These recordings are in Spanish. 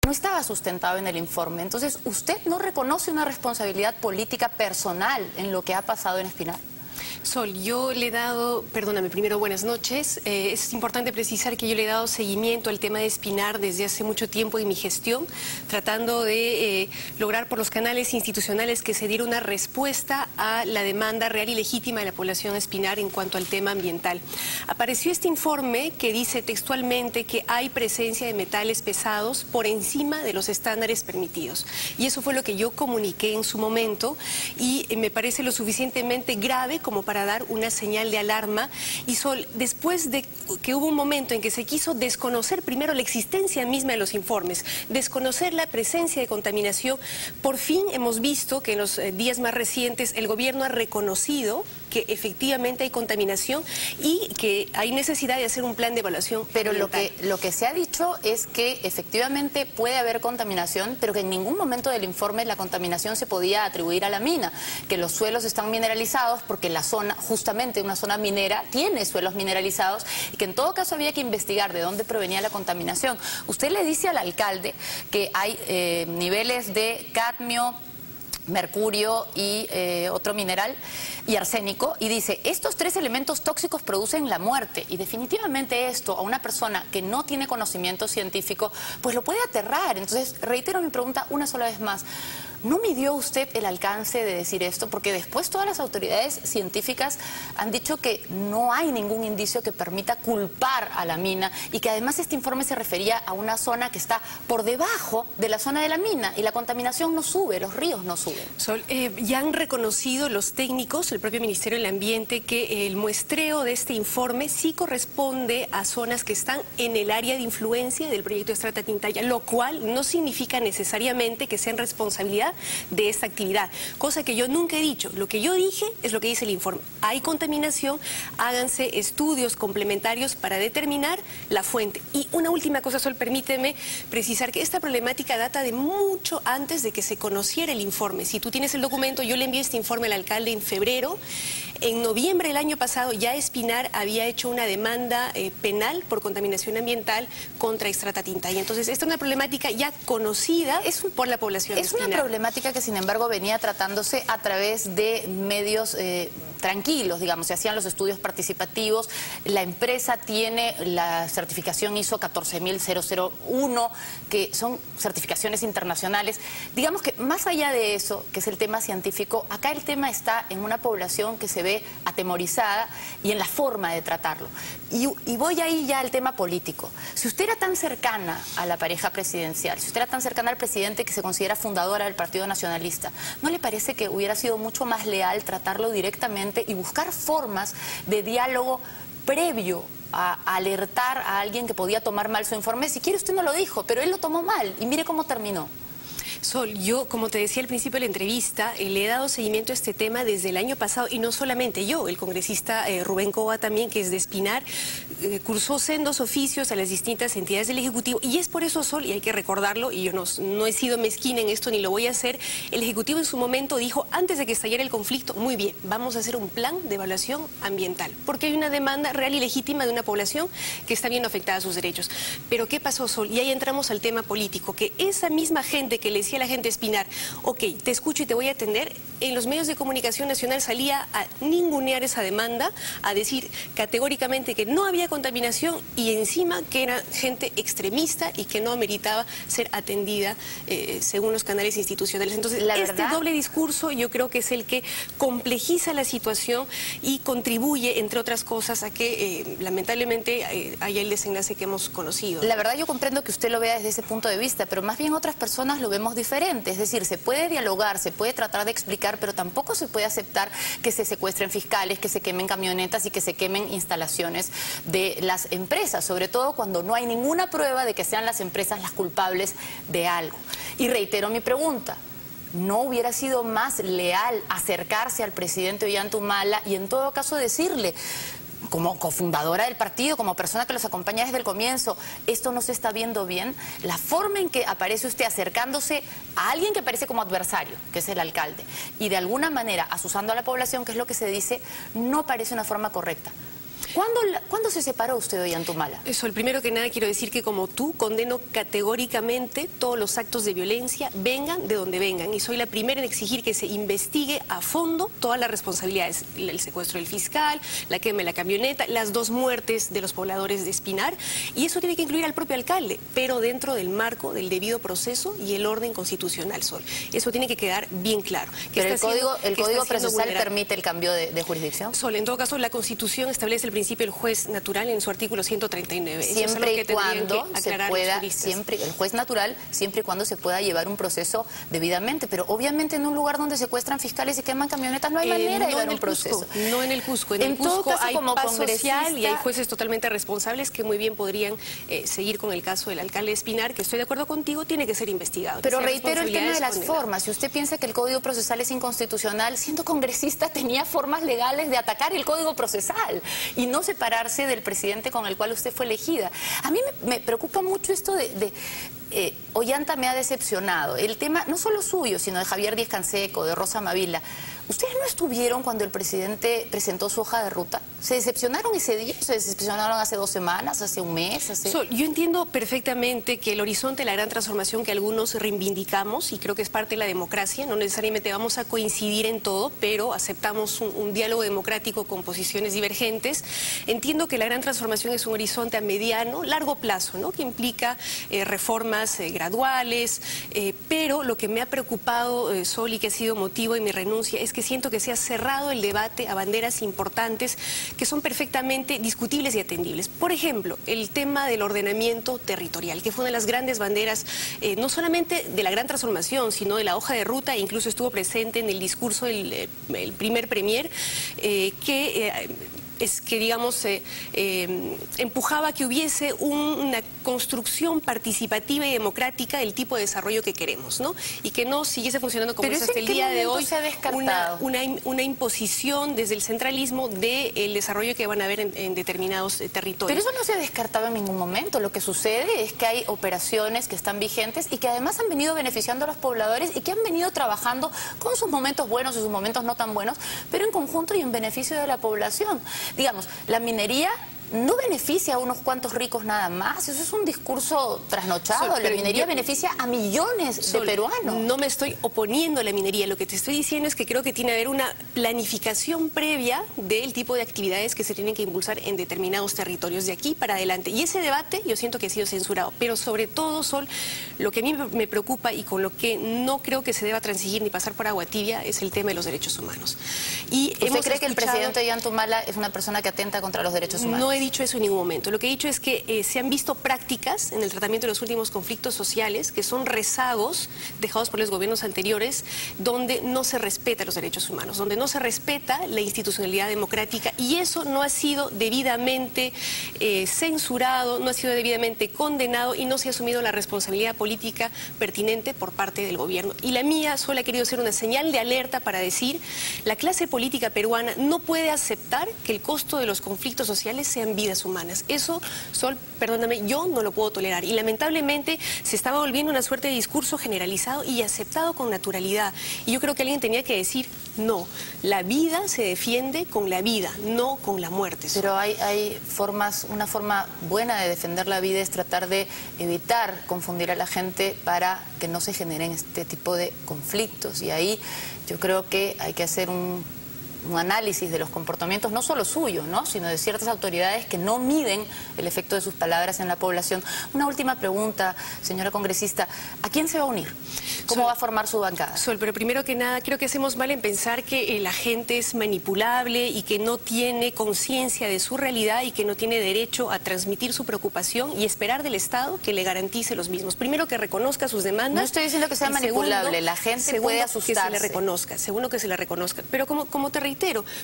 no estaba sustentado en el informe. Entonces, ¿usted no reconoce una responsabilidad política personal en lo que ha pasado en Espinar? Sol, yo le he dado, perdóname, primero buenas noches. Es importante precisar que yo le he dado seguimiento al tema de Espinar desde hace mucho tiempo en mi gestión, tratando de lograr por los canales institucionales que se diera una respuesta a la demanda real y legítima de la población de Espinar en cuanto al tema ambiental. Apareció este informe que dice textualmente que hay presencia de metales pesados por encima de los estándares permitidos. Y eso fue lo que yo comuniqué en su momento y me parece lo suficientemente grave como para dar una señal de alarma. Y Sol, después de que hubo un momento en que se quiso desconocer primero la existencia misma de los informes, desconocer la presencia de contaminación, por fin hemos visto que en los días más recientes el gobierno ha reconocido que efectivamente hay contaminación y que hay necesidad de hacer un plan de evaluación Pero ambiental. lo que se ha dicho es que efectivamente puede haber contaminación, pero que en ningún momento del informe la contaminación se podía atribuir a la mina, que los suelos están mineralizados porque la zona, justamente una zona minera, tiene suelos mineralizados y que en todo caso había que investigar de dónde provenía la contaminación. Usted le dice al alcalde que hay niveles de cadmio, mercurio y otro mineral y arsénico, y dice, estos tres elementos tóxicos producen la muerte, y definitivamente esto a una persona que no tiene conocimiento científico pues lo puede aterrar. Entonces reitero mi pregunta una sola vez más, ¿no midió usted el alcance de decir esto? Porque después todas las autoridades científicas han dicho que no hay ningún indicio que permita culpar a la mina y que además este informe se refería a una zona que está por debajo de la zona de la mina y la contaminación no sube, los ríos no suben. Sol, ya han reconocido los técnicos, el propio Ministerio del Ambiente, que el muestreo de este informe sí corresponde a zonas que están en el área de influencia del proyecto Extrata-Tintaya, lo cual no significa necesariamente que sean responsabilidad de esta actividad, cosa que yo nunca he dicho. Lo que yo dije es lo que dice el informe. Hay contaminación, háganse estudios complementarios para determinar la fuente. Y una última cosa, Sol, permíteme precisar que esta problemática data de mucho antes de que se conociera el informe. Si tú tienes el documento, yo le envié este informe al alcalde en febrero. En noviembre del año pasado ya Espinar había hecho una demanda penal por contaminación ambiental contra Extrata-Tintaya. Entonces, esta es una problemática ya conocida por la población de Espinar. Es una problemática que, sin embargo, venía tratándose a través de medios tranquilos, digamos, se hacían los estudios participativos, la empresa tiene la certificación ISO 14001, que son certificaciones internacionales. Digamos que más allá de eso, que es el tema científico, acá el tema está en una población que se ve atemorizada y en la forma de tratarlo. Y voy ahí ya al tema político. Si usted era tan cercana a la pareja presidencial, si usted era tan cercana al presidente que se considera fundadora del Partido Nacionalista, ¿no le parece que hubiera sido mucho más leal tratarlo directamente y buscar formas de diálogo previo a alertar a alguien que podía tomar mal su informe? Si quiere, usted no lo dijo, pero él lo tomó mal y mire cómo terminó. Sol, yo, como te decía al principio de la entrevista, le he dado seguimiento a este tema desde el año pasado, y no solamente yo, el congresista Rubén Cova también, que es de Espinar, cursó sendos oficios a las distintas entidades del Ejecutivo, y es por eso, Sol, y hay que recordarlo, y yo no he sido mezquina en esto ni lo voy a hacer, el Ejecutivo en su momento dijo, antes de que estallara el conflicto, muy bien, vamos a hacer un plan de evaluación ambiental, porque hay una demanda real y legítima de una población que está viendo afectada a sus derechos. Pero ¿qué pasó, Sol? Y ahí entramos al tema político, que esa misma gente que le decía a la gente Espinar, ok, te escucho y te voy a atender, en los medios de comunicación nacional salía a ningunear esa demanda, a decir categóricamente que no había contaminación y encima que era gente extremista y que no ameritaba ser atendida según los canales institucionales. Entonces, este doble discurso yo creo que es el que complejiza la situación y contribuye, entre otras cosas, a que lamentablemente haya el desenlace que hemos conocido. La verdad, yo comprendo que usted lo vea desde ese punto de vista, pero más bien otras personas lo vemos diferente. Es decir, se puede dialogar, se puede tratar de explicar, pero tampoco se puede aceptar que se secuestren fiscales, que se quemen camionetas y que se quemen instalaciones de las empresas, sobre todo cuando no hay ninguna prueba de que sean las empresas las culpables de algo. Y reitero mi pregunta, ¿no hubiera sido más leal acercarse al presidente Ollanta-Humala y en todo caso decirle, como cofundadora del partido, como persona que los acompaña desde el comienzo, esto no se está viendo bien? La forma en que aparece usted acercándose a alguien que parece como adversario, que es el alcalde, y de alguna manera asusando a la población, que es lo que se dice, no parece una forma correcta. ¿Cuándo se separó usted de Ollantumala? Eso, el primero que nada quiero decir que como tú condeno categóricamente todos los actos de violencia, vengan de donde vengan, y soy la primera en exigir que se investigue a fondo todas las responsabilidades, el secuestro del fiscal, la quema de la camioneta, las 2 muertes de los pobladores de Espinar, y eso tiene que incluir al propio alcalde, pero dentro del marco del debido proceso y el orden constitucional, Sol. Eso tiene que quedar bien claro. ¿Pero el Código Procesal permite el cambio de jurisdicción? Sol, en todo caso, la Constitución establece el principio del juez natural en su artículo 139. Siempre y cuando se pueda, el juez natural, siempre y cuando se pueda llevar un proceso debidamente, pero obviamente en un lugar donde secuestran fiscales y queman camionetas no hay manera de llevar un proceso. No en el Cusco, en el Cusco hay paz social y hay jueces totalmente responsables que muy bien podrían seguir con el caso del alcalde Espinar, que estoy de acuerdo contigo, tiene que ser investigado. Pero reitero el tema de las formas. Si usted piensa que el Código Procesal es inconstitucional, siendo congresista tenía formas legales de atacar el Código Procesal y no separarse del presidente con el cual usted fue elegida. A mí me preocupa mucho esto Ollanta me ha decepcionado. El tema no solo suyo, sino de Javier Díaz Canseco, de Rosa Mavila. ¿Ustedes no estuvieron cuando el presidente presentó su hoja de ruta? ¿Se decepcionaron ese día? ¿Se decepcionaron hace 2 semanas, hace un mes? Yo entiendo perfectamente que el horizonte de la gran transformación que algunos reivindicamos, y creo que es parte de la democracia, no necesariamente vamos a coincidir en todo, pero aceptamos un diálogo democrático con posiciones divergentes. Entiendo que la gran transformación es un horizonte a mediano, largo plazo, ¿no? Que implica reformas graduales, pero lo que me ha preocupado, Sol, y que ha sido motivo de mi renuncia, es que siento que se ha cerrado el debate a banderas importantes que son perfectamente discutibles y atendibles. Por ejemplo, el tema del ordenamiento territorial, que fue una de las grandes banderas, no solamente de la gran transformación, sino de la hoja de ruta, e incluso estuvo presente en el discurso del primer premier, digamos, empujaba que hubiese una construcción participativa y democrática del tipo de desarrollo que queremos, ¿no? Y que no siguiese funcionando como es hasta el día de hoy, una imposición desde el centralismo del desarrollo que van a haber en determinados territorios. Pero eso no se ha descartado en ningún momento. Lo que sucede es que hay operaciones que están vigentes y que además han venido beneficiando a los pobladores y que han venido trabajando con sus momentos buenos y sus momentos no tan buenos, pero en conjunto y en beneficio de la población. Digamos, la minería no beneficia a unos cuantos ricos nada más. Eso es un discurso trasnochado. La minería beneficia a millones de peruanos. No me estoy oponiendo a la minería. Lo que te estoy diciendo es que creo que tiene que haber una planificación previa del tipo de actividades que se tienen que impulsar en determinados territorios de aquí para adelante. Y ese debate yo siento que ha sido censurado. Pero sobre todo, Sol, lo que a mí me preocupa y con lo que no creo que se deba transigir ni pasar por agua tibia es el tema de los derechos humanos. Y ¿Usted cree que el presidente Ollantumala es una persona que atenta contra los derechos humanos? No he dicho eso en ningún momento. Lo que he dicho es que se han visto prácticas en el tratamiento de los últimos conflictos sociales que son rezagos dejados por los gobiernos anteriores, donde no se respeta los derechos humanos, donde no se respeta la institucionalidad democrática, y eso no ha sido debidamente censurado, no ha sido debidamente condenado y no se ha asumido la responsabilidad política pertinente por parte del gobierno. Y la mía solo ha querido ser una señal de alerta para decir: la clase política peruana no puede aceptar que el costo de los conflictos sociales sean vidas humanas. Eso, Sol, perdóname, yo no lo puedo tolerar. Y lamentablemente se estaba volviendo una suerte de discurso generalizado y aceptado con naturalidad. Y yo creo que alguien tenía que decir: no, la vida se defiende con la vida, no con la muerte. Sol. Pero hay formas, una forma buena de defender la vida es tratar de evitar confundir a la gente para que no se generen este tipo de conflictos. Y ahí yo creo que hay que hacer un análisis de los comportamientos, no solo suyos, ¿no?, sino de ciertas autoridades que no miden el efecto de sus palabras en la población. Una última pregunta, señora congresista: ¿a quién se va a unir? ¿Cómo va a formar su bancada? Sol, pero primero que nada, creo que hacemos mal en pensar que la gente es manipulable y que no tiene conciencia de su realidad y que no tiene derecho a transmitir su preocupación y esperar del Estado que le garantice los mismos. Primero, que reconozca sus demandas. No estoy diciendo que sea manipulable, la gente puede asustarse. Que se le reconozca, segundo, que se le reconozca. Pero como te reitero,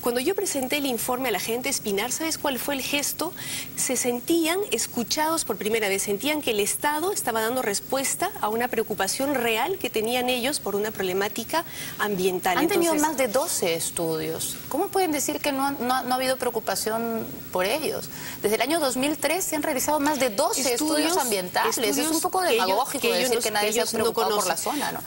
cuando yo presenté el informe a la gente Espinar, ¿sabes cuál fue el gesto? Se sentían escuchados por primera vez, sentían que el Estado estaba dando respuesta a una preocupación real que que tenían ellos por una problemática ambiental. Han tenido más de 12 estudios. ¿Cómo pueden decir que no ha habido preocupación por ellos? Desde el año 2003 se han realizado más de 12 estudios ambientales. Es un poco demagógico decir que nadie se ha preocupado por la zona, ¿no?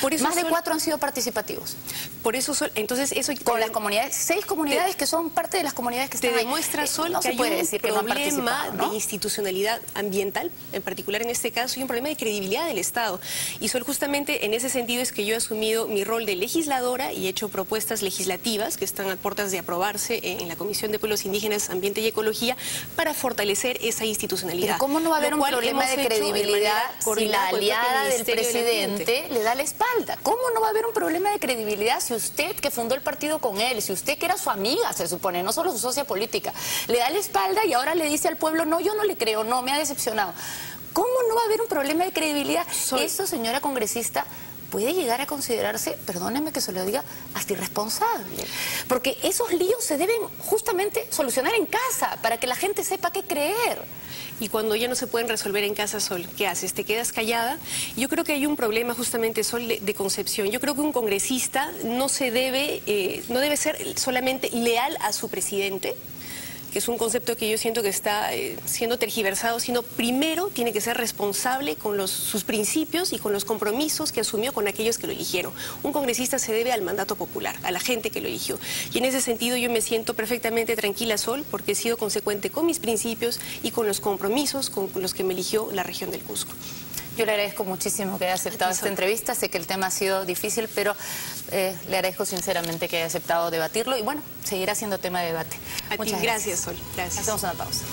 Por eso más de 4 han sido participativos. Por eso, entonces, eso con las comunidades, 6 comunidades que son parte de las comunidades que están ahí. Te demuestra, Sol, no que se puede decir que no han problema participado, ¿no? de institucionalidad ambiental, en particular en este caso, y un problema de credibilidad del Estado. Y Sol, justamente en ese sentido es que yo he asumido mi rol de legisladora y he hecho propuestas legislativas que están a puertas de aprobarse en la Comisión de Pueblos Indígenas, Ambiente y Ecología para fortalecer esa institucionalidad. Pero ¿cómo no va a haber un problema de credibilidad si la aliada del presidente le da la espalda? ¿Cómo no va a haber un problema de credibilidad si usted, que fundó el partido con él, si usted, que era su amiga, se supone, no solo su socia política, le da la espalda y ahora le dice al pueblo, no, yo no le creo, no, me ha decepcionado? ¿Cómo no va a haber un problema de credibilidad? Eso, señora congresista, puede llegar a considerarse, perdóneme que se lo diga, hasta irresponsable. Porque esos líos se deben justamente solucionar en casa, para que la gente sepa qué creer. Y cuando ya no se pueden resolver en casa, Sol, ¿qué haces? ¿Te quedas callada? Yo creo que hay un problema justamente, Sol, de concepción. Yo creo que un congresista no debe ser solamente leal a su presidente, que es un concepto que yo siento que está siendo tergiversado, sino primero tiene que ser responsable con sus principios y con los compromisos que asumió con aquellos que lo eligieron. Un congresista se debe al mandato popular, a la gente que lo eligió. Y en ese sentido yo me siento perfectamente tranquila, Sol, porque he sido consecuente con mis principios y con los compromisos con los que me eligió la región del Cusco. Yo le agradezco muchísimo que haya aceptado esta entrevista. Sé que el tema ha sido difícil, pero le agradezco sinceramente que haya aceptado debatirlo y bueno, seguirá siendo tema de debate. Muchas gracias, Sol. Gracias. Hacemos una pausa.